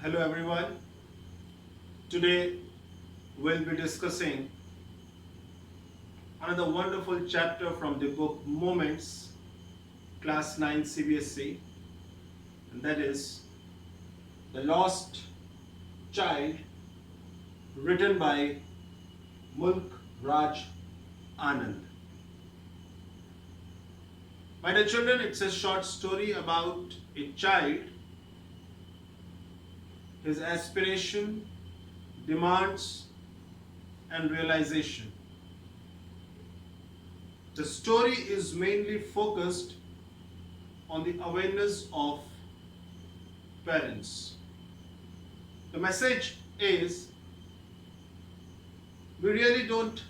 Hello everyone. Today we'll be discussing another wonderful chapter from the book Moments, Class 9 Cbse, and that is The Lost Child, written by Mulk Raj Anand. Mitre Children, it's a short story about a child, his aspiration, demands, and realization. The story is mainly focused on the awareness of parents. The message is we really don't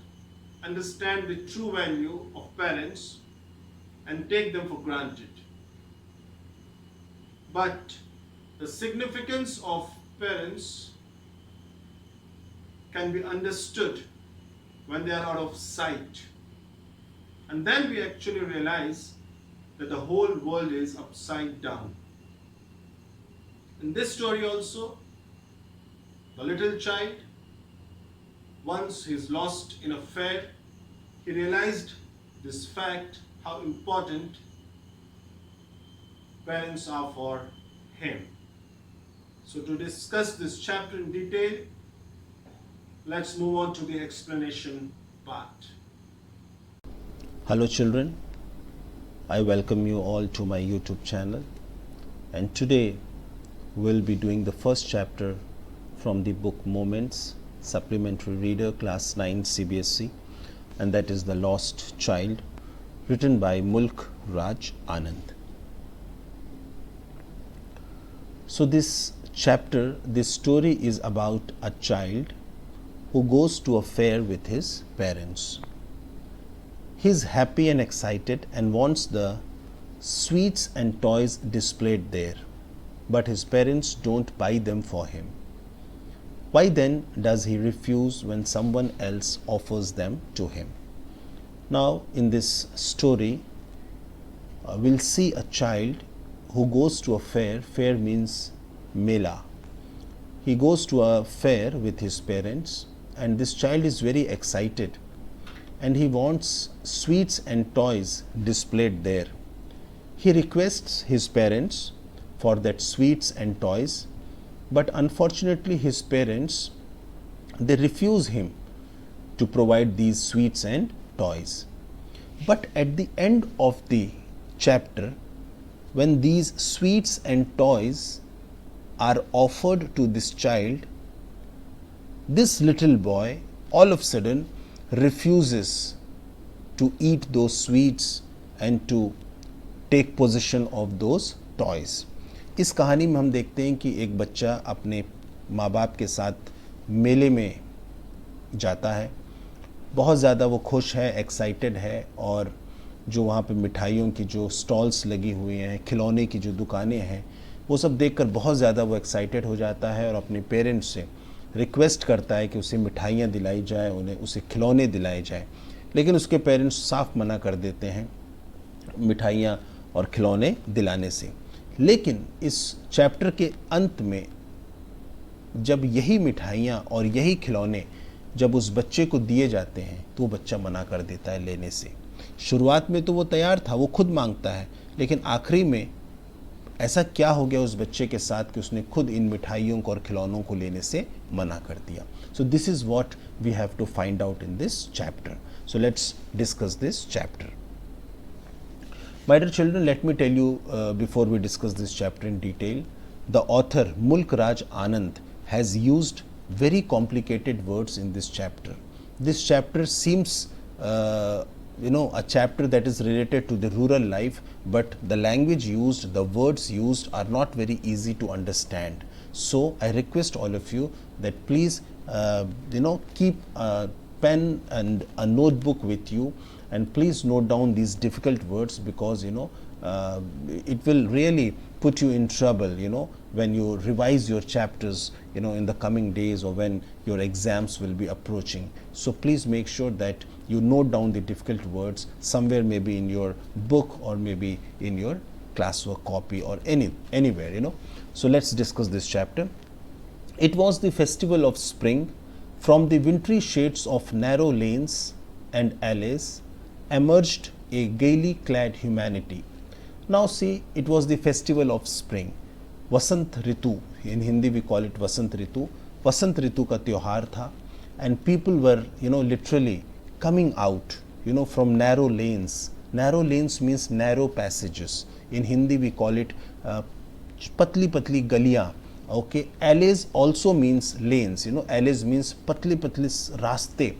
understand the true value of parents and take them for granted. But the significance of parents can be understood when they are out of sight. And then we actually realize that the whole world is upside down. In this story also, the little child, once he's lost in a fair, he realized this fact, how important parents are for him. So to discuss this chapter in detail, let's move on to the explanation part. Hello children, I welcome you all to my YouTube channel, and today we'll be doing the first chapter from the book Moments, Supplementary Reader, Class 9 Cbse, and that is The Lost Child, written by Mulk Raj Anand. So this chapter, this story is about a child who goes to a fair with his parents. He is happy and excited and wants the sweets and toys displayed there, but his parents don't buy them for him. Why then does he refuse when someone else offers them to him? Now in this story, we'll see a child who goes to a fair. Fair means mela. He goes to a fair with his parents, and this child is very excited and he wants sweets and toys displayed there. He requests his parents for that sweets and toys, but unfortunately his parents, they refuse him to provide these sweets and toys. But at the end of the chapter, when these sweets and toys are offered to this child, this little boy all of a sudden refuses to eat those sweets and to take possession of those toys. इस कहानी में हम देखते हैं कि एक बच्चा अपने माँ बाप के साथ मेले में जाता है, बहुत ज़्यादा वो खुश है, एक्साइटेड है, और जो वहाँ पे मिठाइयों की जो स्टॉल्स लगी हुई हैं, खिलौने की जो दुकानें हैं, वो सब देखकर बहुत ज़्यादा वो एक्साइटेड हो जाता है और अपने पेरेंट्स से रिक्वेस्ट करता है कि उसे मिठाइयाँ दिलाई जाए, उन्हें उसे खिलौने दिलाए जाए, लेकिन उसके पेरेंट्स साफ मना कर देते हैं मिठाइयाँ और खिलौने दिलाने से। लेकिन इस चैप्टर के अंत में जब यही मिठाइयाँ और यही खिलौने जब उस बच्चे को दिए जाते हैं तो वो बच्चा मना कर देता है लेने से। शुरुआत में तो वो तैयार था, वो खुद मांगता है, लेकिन आखिरी में ऐसा क्या हो गया उस बच्चे के साथ कि उसने खुद इन मिठाइयों को और खिलौनों को लेने से मना कर दिया। So this is what we have to find out in this chapter. So let's discuss this chapter. My dear children, let me tell you before we discuss this chapter in detail, the author Mulk Raj Anand has used very complicated words in this chapter. This chapter seems a chapter that is related to the rural life, but the language used, the words used are not very easy to understand. So I request all of you that please keep a pen and a notebook with you, and please note down these difficult words, because it will really put you in trouble when you revise your chapters in the coming days, or when your exams will be approaching. So please make sure that you note down the difficult words somewhere, maybe in your book or maybe in your classwork copy or anywhere. So let's discuss this chapter. It was the festival of spring. From the wintry shades of narrow lanes and alleys emerged a gaily clad humanity. Now see, it was the festival of spring. Vasant Ritu, in Hindi we call it Vasant Ritu. Vasant Ritu का त्योहार था, and people were, literally coming out, from narrow lanes. Narrow lanes means narrow passages. In Hindi we call it patli patli galiyan. Okay, alleys also means lanes. Alleys means patli patli raste,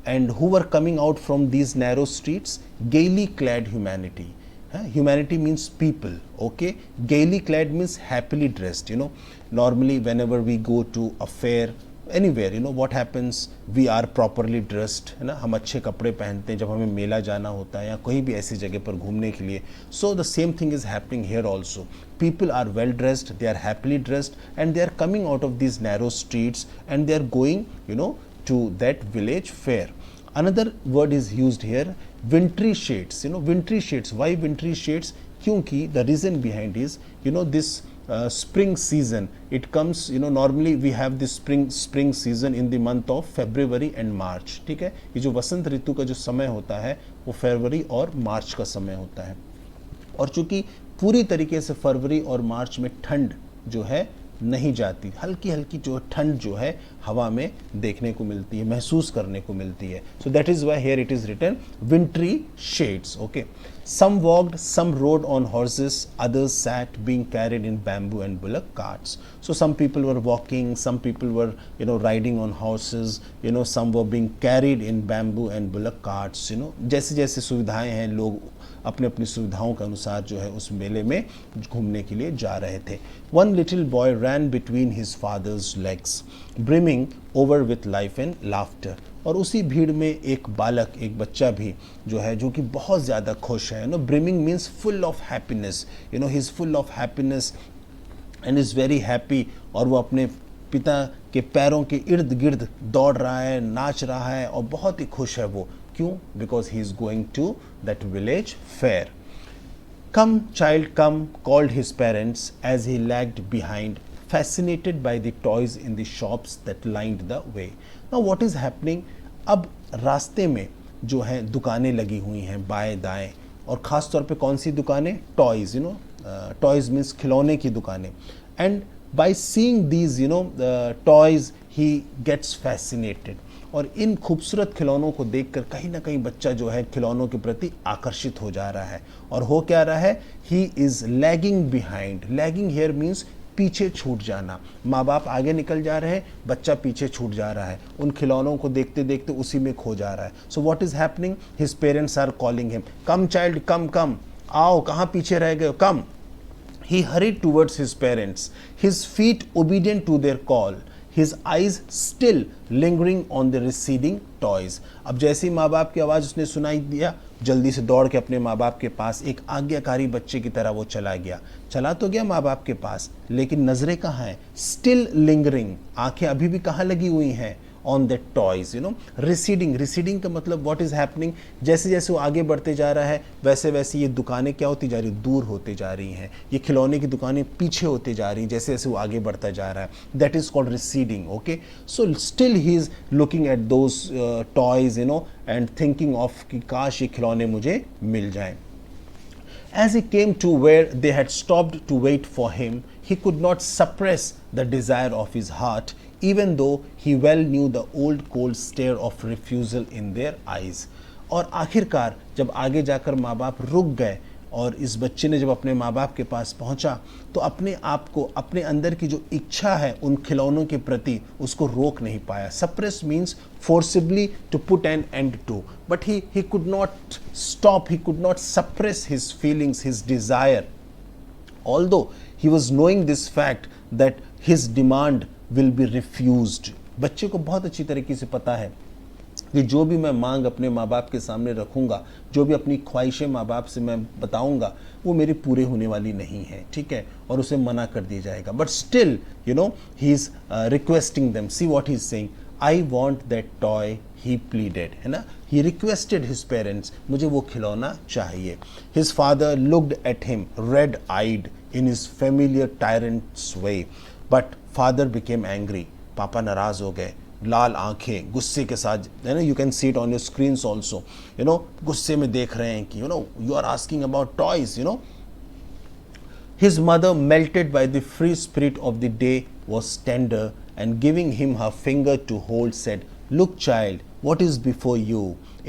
and who were coming out from these narrow streets? Gaily clad humanity. Humanity means people. Okay, gaily clad means happily dressed. Normally whenever we go to a fair, anywhere, what happens, we are properly dressed, है ना, हम अच्छे कपड़े पहनते हैं जब हमें मेला जाना होता है या कहीं भी ऐसी जगह पर घूमने के लिए. So the same thing is happening here also. People are well dressed, they are happily dressed, and they are coming out of these narrow streets and they are going, to that village fair. Another word is used here, wintry shades. Wintry shades. Why wintry shades? क्योंकि the reason behind is, this spring season, it comes, normally we have this spring season in the month of February and March. ठीक है, ये जो वसंत ऋतु का जो समय होता है वो फरवरी और मार्च का समय होता है. और चूंकि पूरी तरीके से फरवरी और मार्च में ठंड जो है नहीं जाती, हल्की हल्की जो ठंड जो है हवा में देखने को मिलती है, महसूस करने को मिलती है. So that is why here it is written wintry shades. Okay, some walked, some rode on horses, others sat being carried in bamboo and bullock carts. So some people were walking, some people were riding on horses, some were being carried in bamboo and bullock carts. जैसे जैसे सुविधाएं हैं, लोग अपने अपनी सुविधाओं के अनुसार जो है उस मेले में घूमने के लिए जा रहे थे. One little boy ran between his father's legs, brimming over with life and laughter. और उसी भीड़ में एक बालक, एक बच्चा भी जो है, जो कि बहुत ज़्यादा खुश है. Brimming means full of happiness. He is full of happiness and is very happy. और वो अपने पिता के पैरों के इर्द गिर्द दौड़ रहा है, नाच रहा है और बहुत ही खुश है वो. क्यों? Because he is going to that village fair. Come, child, come, called his parents as he lagged behind, fascinated by the toys in the shops that lined the way. Now what is happening? अब रास्ते में जो है दुकानें लगी हुई हैं बाएं दाएं, और ख़ास तौर पे कौन सी दुकानें? टॉयज़. टॉयज़ मीन्स खिलौने की दुकानें. And by seeing these toys he gets fascinated. और इन खूबसूरत खिलौनों को देखकर कहीं ना कहीं बच्चा जो है खिलौनों के प्रति आकर्षित हो जा रहा है. और हो क्या रहा है? He is lagging behind. Lagging here means पीछे छूट जाना. माँ बाप आगे निकल जा रहे हैं, बच्चा पीछे छूट जा रहा है, उन खिलौनों को देखते देखते उसी में खो जा रहा है. So what is happening? His parents are calling him, come child come come, आओ, कहाँ पीछे रह गए, कम. He hurried towards his parents, his feet obedient to their call, his eyes still lingering on the receding toys. अब जैसे ही माँ बाप की आवाज़ उसने सुनाई दिया, जल्दी से दौड़ के अपने माँ बाप के पास एक आज्ञाकारी बच्चे की तरह वो चला गया. चला तो गया माँ बाप के पास, लेकिन नज़रें कहाँ हैं? Still lingering, आंखें अभी भी कहाँ लगी हुई हैं? On the toys. Receding का मतलब what is happening? जैसे जैसे वो आगे बढ़ते जा रहा है वैसे वैसे ये दुकानें क्या होती जा रही, दूर होते जा रही हैं. ये खिलौने की दुकानें पीछे होते जा रही हैं जैसे जैसे वो आगे बढ़ता जा रहा है. That is called receding. Okay, so still he is looking at those toys, and thinking of कि काश ये खिलौने मुझे मिल जाएं. As he came to where they had stopped to wait for him, he could not suppress the desire of his heart, even though he well knew the old cold stare of refusal in their eyes. और आखिरकार जब आगे जाकर माँ बाप रुक गए और इस बच्चे ने जब अपने माँ बाप के पास पहुँचा तो अपने आप को, अपने अंदर की जो इच्छा है उन खिलौनों के प्रति, उसको रोक नहीं पाया. Suppress means forcibly to put an end to, but he could not stop, he could not suppress his feelings, his desire, although he was knowing this fact that his demand will be refused. बच्चे को बहुत अच्छी तरीके से पता है कि जो भी मैं मांग अपने माँ बाप के सामने रखूँगा, जो भी अपनी ख्वाहिशें माँ बाप से मैं बताऊँगा, वो मेरी पूरे होने वाली नहीं है. ठीक है, और उसे मना कर दिया जाएगा. But still he is requesting them. See what he is saying, I want that toy, he pleaded, है ना. ही रिक्वेस्टेड हिज पेरेंट्स, मुझे वो खिलौना चाहिए. His father looked at him red eyed in his familiar tyrant's way. But father became angry, पापा नाराज हो गए, लाल आंखें, गुस्से के साथ, है ना, you can see it on your screens also, you know, गुस्से में देख रहे हैं कि you are asking about toys, His mother, melted by the free spirit of the day, was tender, and giving him her finger to hold, said, "Look, child, what is before you?"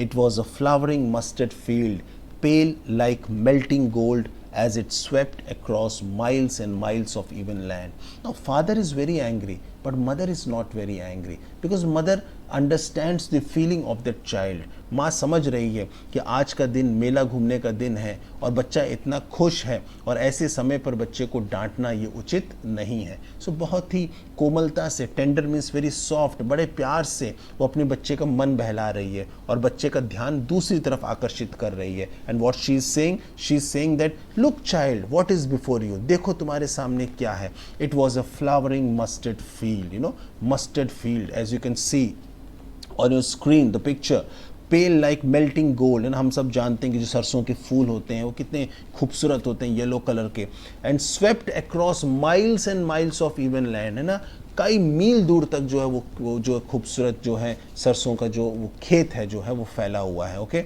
It was a flowering mustard field, pale like melting gold, as it swept across miles and miles of even land. Now, father is very angry, but mother is not very angry, because mother understands the feeling of that child. माँ समझ रही है कि आज का दिन मेला घूमने का दिन है और बच्चा इतना खुश है, और ऐसे समय पर बच्चे को डांटना ये उचित नहीं है. सो बहुत ही कोमलता से, टेंडर मीन्स वेरी सॉफ्ट, बड़े प्यार से वो अपने बच्चे का मन बहला रही है और बच्चे का ध्यान दूसरी तरफ आकर्षित कर रही है. And what she is saying that, look child, what is before you, देखो तुम्हारे सामने क्या है. It was a flowering mustard field, mustard field, as you can see on your screen the picture, pale like melting gold. and हम सब जानते हैं कि जो सरसों के फूल होते हैं वो कितने खूबसूरत होते हैं, येलो कलर के. And swept across miles and miles of even land, है ना, कई मील दूर तक जो है वो जो खूबसूरत जो है सरसों का जो वो खेत है जो है वो फैला हुआ है. Okay.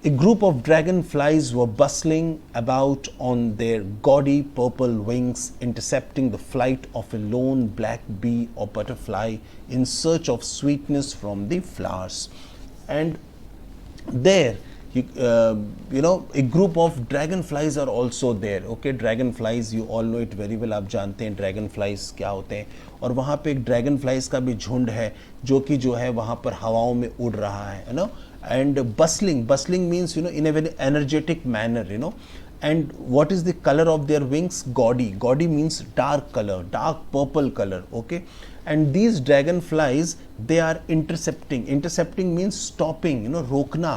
A group of dragonflies were bustling about on their gaudy purple wings, intercepting the flight of a lone black bee or butterfly in search of sweetness from the flowers. And there, a group of dragonflies are also there. Okay, dragonflies, you all know it very well. आप जानते हैं dragonflies क्या होते हैं. और वहाँ पे एक dragonflies का भी झुंड है जो कि जो है वहाँ पर हवाओं में उड़ रहा है ना. And bustling means, in a very energetic manner, and what is the color of their wings? Gaudy means dark color, dark purple color. Okay. And these dragonflies, they are intercepting means stopping, रोकना.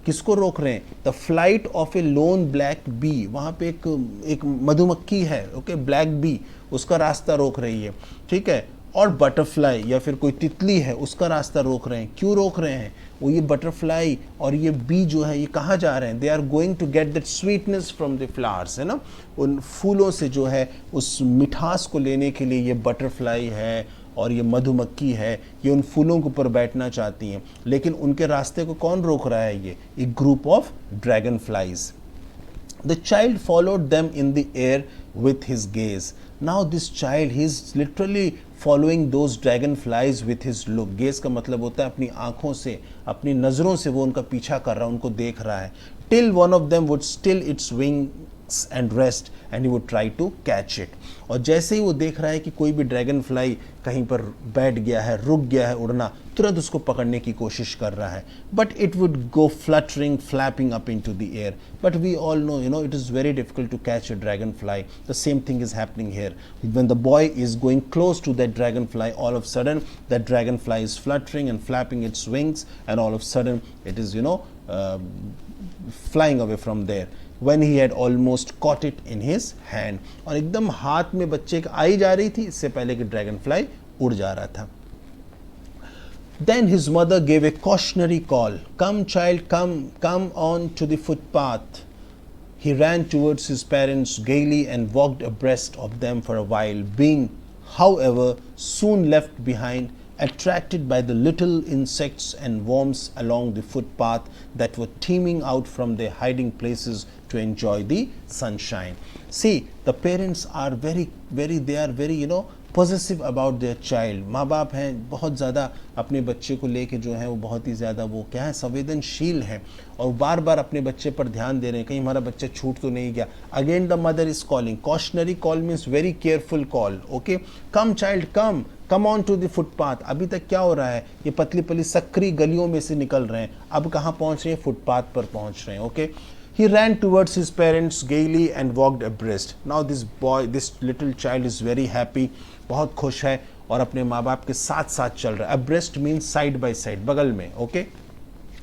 किसको रोक रहे हैं? The flight of a lone black bee, वहाँ पे एक मधुमक्खी है, ओके, ब्लैक बी, उसका रास्ता रोक रही है, ठीक है. और बटरफ्लाई या फिर कोई तितली है, उसका रास्ता रोक रहे हैं. क्यों रोक रहे हैं? वो ये बटरफ्लाई और ये बी जो है ये कहाँ जा रहे हैं? They are going to get that sweetness from the flowers, है ना, उन फूलों से जो है उस मिठास को लेने के लिए ये बटरफ्लाई है और ये मधुमक्खी है, ये उन फूलों के ऊपर बैठना चाहती हैं. लेकिन उनके रास्ते को कौन रोक रहा है? ये एक group of dragon flies. The child followed them in the air with his gaze. Now this child, he is literally following those dragonflies with his look. Gaze का मतलब होता है अपनी आँखों से, अपनी नज़रों से वो उनका पीछा कर रहा है, उनको देख रहा है. Till one of them would still its wings and rest, and he would try to catch it. और जैसे ही वो देख रहा है कि कोई भी ड्रैगन फ्लाई कहीं पर बैठ गया है, रुक गया है उड़ना, तुरंत उसको पकड़ने की कोशिश कर रहा है. But it would go fluttering, flapping up into the air. But we all know, it is very difficult to catch a dragonfly. The same thing is happening here. When the boy is going close to that dragonfly, all of sudden that dragonfly is fluttering and flapping its wings, and all of sudden it is flying away from there when he had almost caught it in his hand. और एकदम हाथ में बच्चे का आई जा रही थी इससे पहले कि ड्रैगन फ्लाई उड़ जा रहा था. Then his mother gave a cautionary call. Come child, come on to the footpath. He ran towards his parents gaily and walked abreast of them for a while, being, however, soon left behind, attracted by the little insects and worms along the footpath that were teeming out from their hiding places to enjoy the sunshine. See, the parents are very positive about their child. माँ बाप हैं बहुत ज़्यादा अपने बच्चे को लेके जो है वो बहुत ही ज़्यादा वो क्या है, संवेदनशील हैं और बार बार अपने बच्चे पर ध्यान दे रहे हैं कहीं हमारा बच्चा छूट तो नहीं गया. Again the mother is calling. Cautionary call means very careful call. Okay, come child come on to the footpath. अभी तक क्या हो रहा है, ये पतली पतली सकरी गलियों में से निकल रहे हैं, अब कहाँ पहुँच रहे हैं, फुटपाथ पर पहुँच रहे हैं. Okay. He ran towards his parents gaily and walked abreast. Now this little child is very happy, बहुत खुश है और अपने माँ बाप के साथ साथ चल रहा है. Abreast means side by side, बगल में. Okay,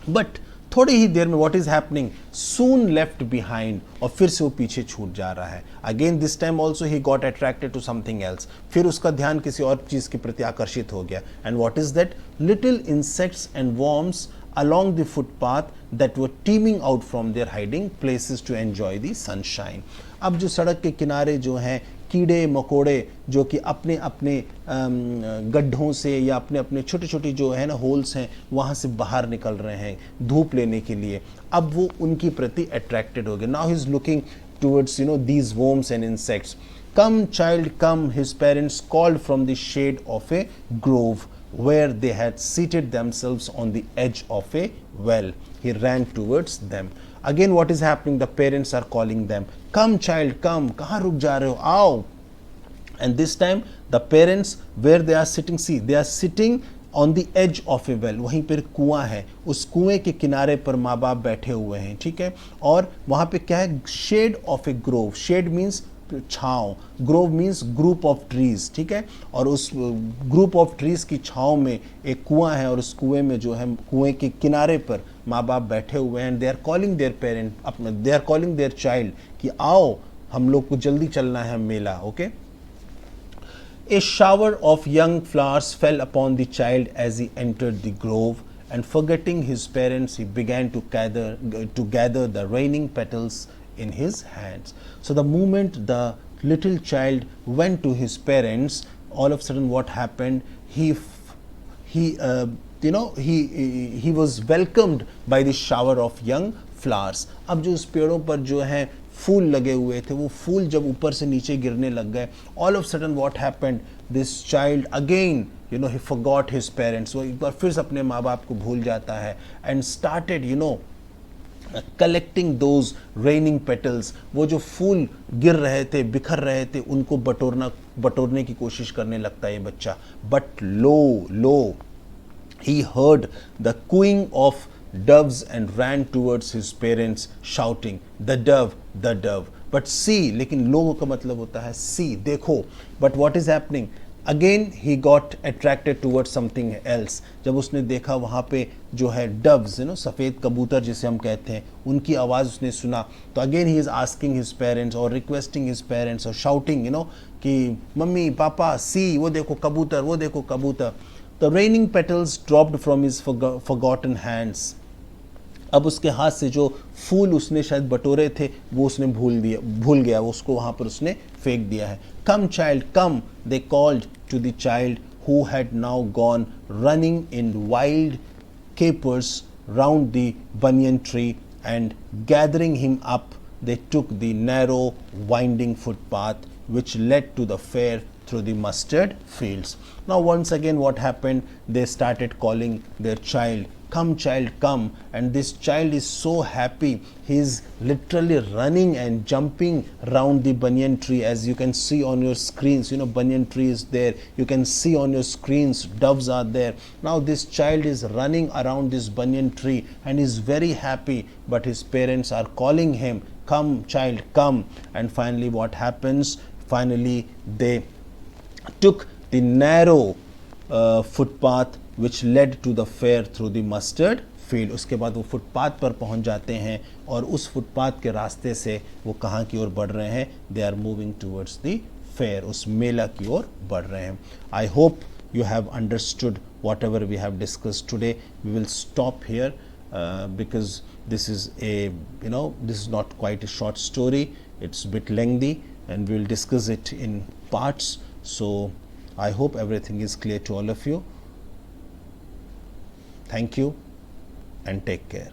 but थोड़ी ही देर में what is happening, soon left behind, और फिर से वो पीछे छूट जा रहा है. Again this time also he got attracted to something else. फिर उसका ध्यान किसी और चीज़ के प्रति आकर्षित हो गया. And what is that? Little insects and worms along the footpath that were teeming out from their hiding places to enjoy the sunshine. अब जो सड़क के किनारे जो हैं कीड़े मकोड़े जो कि अपने अपने गड्ढों से या अपने अपने छोटे छोटे जो है ना होल्स हैं वहाँ से बाहर निकल रहे हैं धूप लेने के लिए, अब वो उनकी प्रति अट्रैक्टेड हो गए. Now he is looking towards these worms and insects. Come child come, his parents called from the shade of a grove where they had seated themselves on the edge of a well. He ran towards them. Again what is happening, the parents are calling them, come child come, kahan ruk ja rahe ho, आओ. And this time the parents, where they are sitting, see they are sitting on the edge of a well, वहीं पर कुआं है, उस कुएं के किनारे पर माँ बाप बैठे हुए हैं, ठीक है. और वहाँ पे क्या है, shade of a grove, shade means छाँव, grove means group of trees, ठीक है. और उस ग्रुप ऑफ ट्रीज की छाँव में एक कुआं है और उस कुएं में जो है कुएं के किनारे पर माँ बाप बैठे हुए हैं. They are calling their parent, अपना they are calling their child कि आओ हम लोग को जल्दी चलना है मेला. Okay. A shower of young flowers fell upon the child as he entered the grove, and forgetting his parents, he began to gather the raining petals in his hands. So the moment the little child went to his parents, all of a sudden what happened? He was welcomed by the shower of young flowers. अब जो उस पेड़ों पर जो है फूल लगे हुए थे, वो फूल जब ऊपर से नीचे गिरने लग गए, all of sudden what happened, this child again he forgot his parents, वो एक बार फिर से अपने माँ बाप को भूल जाता है, and started collecting those raining petals, वो जो फूल गिर रहे थे बिखर रहे थे उनको बटोरने की कोशिश करने लगता है ये बच्चा. But low he heard the cooing of doves and ran towards his parents shouting, the dove, the dove. But see, लेकिन लो का मतलब होता है see, देखो. But what is happening? Again he got attracted towards something else. जब उसने देखा वहाँ पे जो है doves, सफ़ेद कबूतर जिसे हम कहते हैं, उनकी आवाज़ उसने सुना, तो again he is asking his parents or requesting his parents or shouting, कि मम्मी पापा see, वो देखो कबूतर, वो देखो कबूतर. The raining petals dropped from his forgotten hands. अब उसके हाथ से जो फूल उसने शायद बटोरे थे वो उसने भूल गया, उसको वहाँ पर उसने फेंक दिया है. Come child, come, they called to the child who had now gone running in wild capers round the banyan tree, and gathering him up, they took the narrow winding footpath which led to the fair through the mustard fields. Now once again what happened, they started calling their child, come child come, and this child is so happy, he is literally running and jumping around the banyan tree. As you can see on your screens, banyan tree is there, you can see on your screens doves are there. Now this child is running around this banyan tree and is very happy, but his parents are calling him, come child come. And finally what happens, finally they took the narrow footpath which led to the fair through the mustard field. उसके बाद वो footpath पर पहुंच जाते हैं और उस footpath के रास्ते से वो कहाँ की ओर बढ़ रहे हैं, they are moving towards the fair, उस मेला की ओर बढ़ रहे हैं. I hope you have understood whatever we have discussed today. We will stop here because this is this is not quite a short story, it's a bit lengthy and we will discuss it in parts. So I hope everything is clear to all of you. Thank you and take care.